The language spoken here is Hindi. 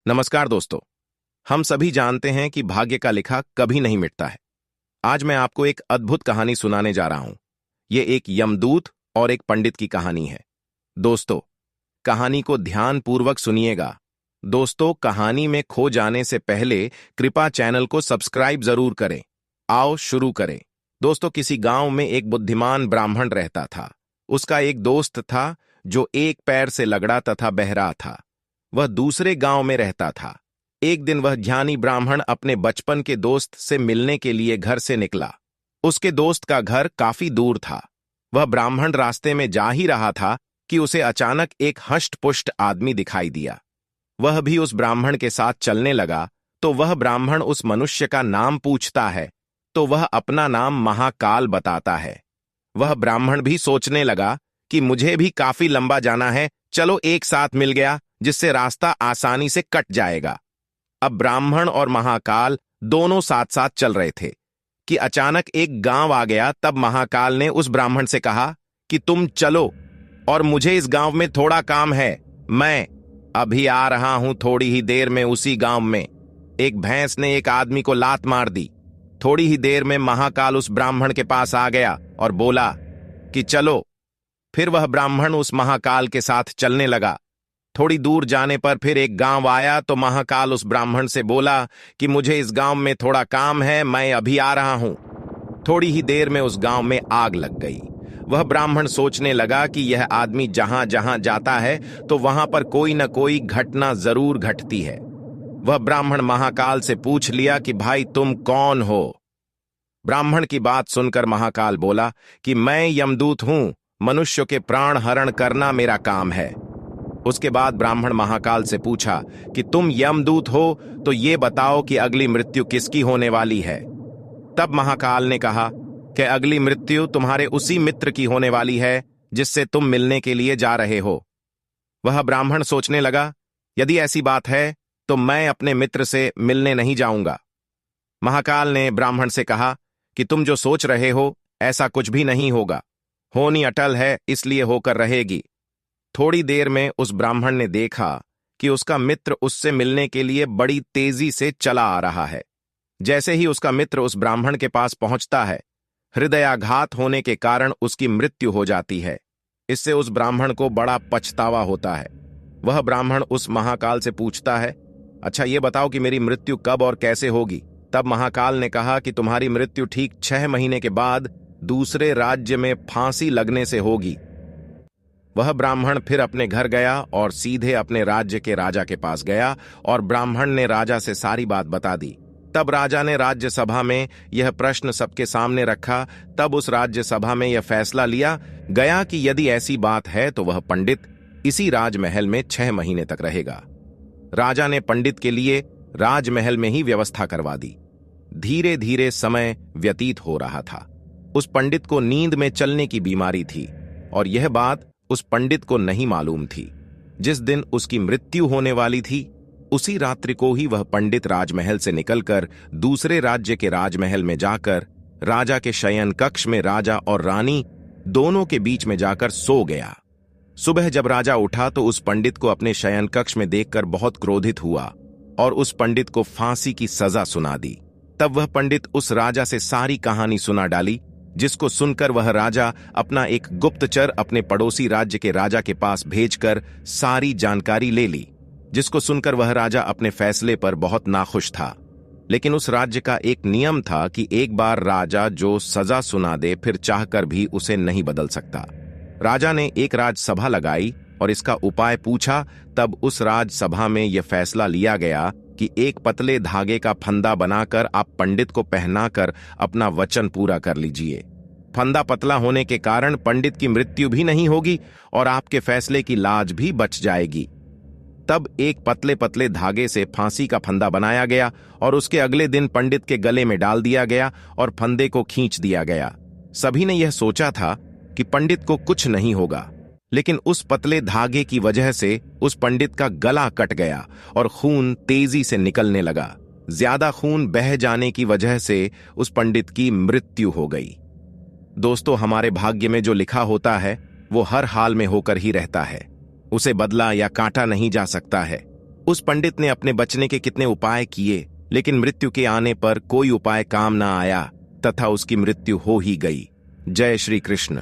नमस्कार दोस्तों। हम सभी जानते हैं कि भाग्य का लिखा कभी नहीं मिटता है। आज मैं आपको एक अद्भुत कहानी सुनाने जा रहा हूं। ये एक यमदूत और एक पंडित की कहानी है। दोस्तों, कहानी को ध्यानपूर्वक सुनिएगा। दोस्तों, कहानी में खो जाने से पहले कृपया चैनल को सब्सक्राइब जरूर करें। आओ शुरू करें। दोस्तों, किसी गांव में एक बुद्धिमान ब्राह्मण रहता था। उसका एक दोस्त था जो एक पैर से लगड़ा तथा बहरा था। वह दूसरे गांव में रहता था। एक दिन वह ज्ञानी ब्राह्मण अपने बचपन के दोस्त से मिलने के लिए घर से निकला। उसके दोस्त का घर काफी दूर था। वह ब्राह्मण रास्ते में जा ही रहा था कि उसे अचानक एक हष्ट-पुष्ट आदमी दिखाई दिया। वह भी उस ब्राह्मण के साथ चलने लगा तो वह ब्राह्मण उस मनुष्य का नाम पूछता है तो वह अपना नाम महाकाल बताता है। वह ब्राह्मण भी सोचने लगा कि मुझे भी काफी लंबा जाना है, चलो एक साथ मिल गया जिससे रास्ता आसानी से कट जाएगा। अब ब्राह्मण और महाकाल दोनों साथ साथ चल रहे थे कि अचानक एक गांव आ गया। तब महाकाल ने उस ब्राह्मण से कहा कि तुम चलो और मुझे इस गांव में थोड़ा काम है, मैं अभी आ रहा हूं। थोड़ी ही देर में उसी गांव में एक भैंस ने एक आदमी को लात मार दी। थोड़ी ही देर में महाकाल उस ब्राह्मण के पास आ गया और बोला कि चलो। फिर वह ब्राह्मण उस महाकाल के साथ चलने लगा। थोड़ी दूर जाने पर फिर एक गांव आया तो महाकाल उस ब्राह्मण से बोला कि मुझे इस गांव में थोड़ा काम है, मैं अभी आ रहा हूं। थोड़ी ही देर में उस गांव में आग लग गई। वह ब्राह्मण सोचने लगा कि यह आदमी जहां जहां जाता है तो वहां पर कोई न कोई घटना जरूर घटती है। वह ब्राह्मण महाकाल से पूछ लिया कि भाई तुम कौन हो। ब्राह्मण की बात सुनकर महाकाल बोला कि मैं यमदूत हूं, मनुष्य के प्राण हरण करना मेरा काम है। उसके बाद ब्राह्मण महाकाल से पूछा कि तुम यमदूत हो तो ये बताओ कि अगली मृत्यु किसकी होने वाली है। तब महाकाल ने कहा कि अगली मृत्यु तुम्हारे उसी मित्र की होने वाली है जिससे तुम मिलने के लिए जा रहे हो। वह ब्राह्मण सोचने लगा, यदि ऐसी बात है तो मैं अपने मित्र से मिलने नहीं जाऊंगा। महाकाल ने ब्राह्मण से कहा कि तुम जो सोच रहे हो ऐसा कुछ भी नहीं होगा। होनी अटल है, इसलिए होकर रहेगी। थोड़ी देर में उस ब्राह्मण ने देखा कि उसका मित्र उससे मिलने के लिए बड़ी तेजी से चला आ रहा है। जैसे ही उसका मित्र उस ब्राह्मण के पास पहुंचता है, हृदयाघात होने के कारण उसकी मृत्यु हो जाती है। इससे उस ब्राह्मण को बड़ा पछतावा होता है। वह ब्राह्मण उस महाकाल से पूछता है, अच्छा ये बताओ कि मेरी मृत्यु कब और कैसे होगी। तब महाकाल ने कहा कि तुम्हारी मृत्यु ठीक 6 महीने के बाद दूसरे राज्य में फांसी लगने से होगी। वह ब्राह्मण फिर अपने घर गया और सीधे अपने राज्य के राजा के पास गया और ब्राह्मण ने राजा से सारी बात बता दी। तब राजा ने राज्यसभा में यह प्रश्न सबके सामने रखा। तब उस राज्यसभा में यह फैसला लिया गया कि यदि ऐसी बात है तो वह पंडित इसी राजमहल में 6 महीने तक रहेगा। राजा ने पंडित के लिए राजमहल में ही व्यवस्था करवा दी। धीरे धीरे समय व्यतीत हो रहा था। उस पंडित को नींद में चलने की बीमारी थी और यह बात उस पंडित को नहीं मालूम थी। जिस दिन उसकी मृत्यु होने वाली थी उसी रात्रि को ही वह पंडित राजमहल से निकलकर दूसरे राज्य के राजमहल में जाकर राजा के शयन कक्ष में राजा और रानी दोनों के बीच में जाकर सो गया। सुबह जब राजा उठा तो उस पंडित को अपने शयन कक्ष में देखकर बहुत क्रोधित हुआ और उस पंडित को फांसी की सजा सुना दी। तब वह पंडित उस राजा से सारी कहानी सुना डाली, जिसको सुनकर वह राजा अपना एक गुप्तचर अपने पड़ोसी राज्य के राजा के पास भेजकर सारी जानकारी ले ली। जिसको सुनकर वह राजा अपने फैसले पर बहुत नाखुश था। लेकिन उस राज्य का एक नियम था कि एक बार राजा जो सजा सुना दे फिर चाहकर भी उसे नहीं बदल सकता। राजा ने एक राजसभा लगाई और इसका उपाय पूछा। तब उस राजसभा में यह फैसला लिया गया कि एक पतले धागे का फंदा बनाकर आप पंडित को पहनाकर अपना वचन पूरा कर लीजिए। फंदा पतला होने के कारण पंडित की मृत्यु भी नहीं होगी और आपके फैसले की लाज भी बच जाएगी। तब एक पतले पतले धागे से फांसी का फंदा बनाया गया और उसके अगले दिन पंडित के गले में डाल दिया गया और फंदे को खींच दिया गया। सभी ने यह सोचा था कि पंडित को कुछ नहीं होगा, लेकिन उस पतले धागे की वजह से उस पंडित का गला कट गया और खून तेजी से निकलने लगा। ज्यादा खून बह जाने की वजह से उस पंडित की मृत्यु हो गई। दोस्तों, हमारे भाग्य में जो लिखा होता है वो हर हाल में होकर ही रहता है। उसे बदला या काटा नहीं जा सकता है। उस पंडित ने अपने बचने के कितने उपाय किए, लेकिन मृत्यु के आने पर कोई उपाय काम ना आया तथा उसकी मृत्यु हो ही गई। जय श्री कृष्ण।